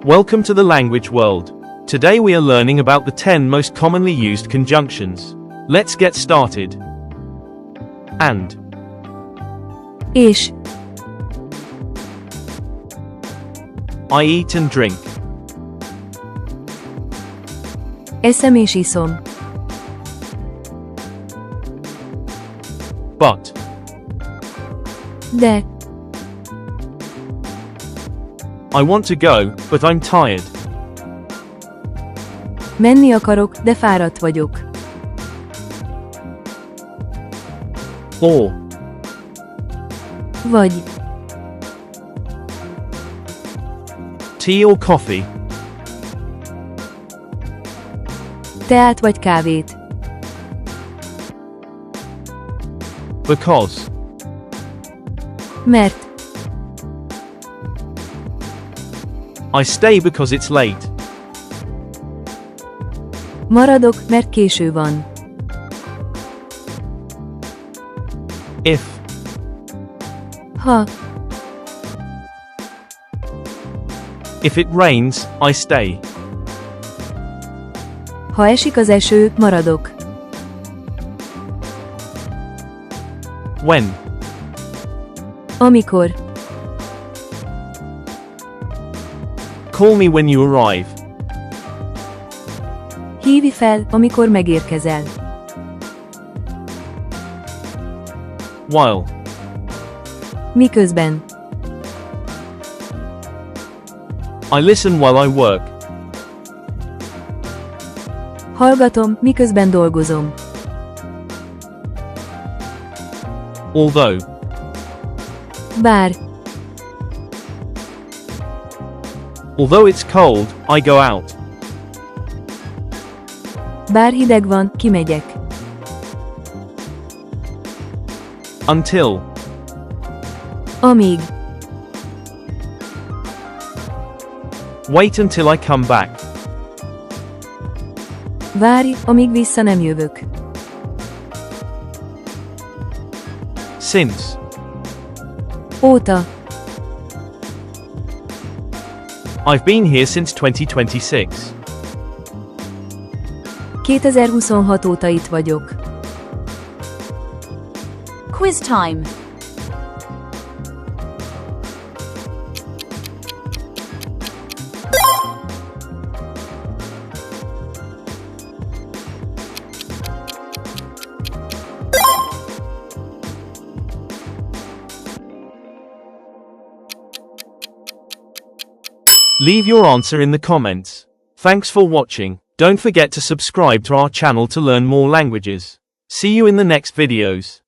Welcome to the language world. Today we are learning about the 10 most commonly used conjunctions. Let's get started. And. És. I eat and drink. Eszem és iszom. But. De. I want to go, but I'm tired. Menni akarok, de fáradt vagyok. Or. Vagy. Tea or coffee. Teát vagy kávét. Because. Mert. I stay because it's late. Maradok, mert késő van. If. Ha. If it rains, I stay. Ha esik az eső, maradok. When. Amikor. Call me when you arrive. Hívj fel, amikor megérkezel. While. Miközben. I listen while I work. Hallgatom, miközben dolgozom. Although. Bár. Although it's cold, I go out. Bár hideg van, kimegyek. Until. Amíg. Wait until I come back. Várj, amíg vissza nem jövök. Since. Óta. I've been here since 2026. 2026 óta itt vagyok. Quiz time. Leave your answer in the comments. Thanks for watching. Don't forget to subscribe to our channel to learn more languages. See you in the next videos.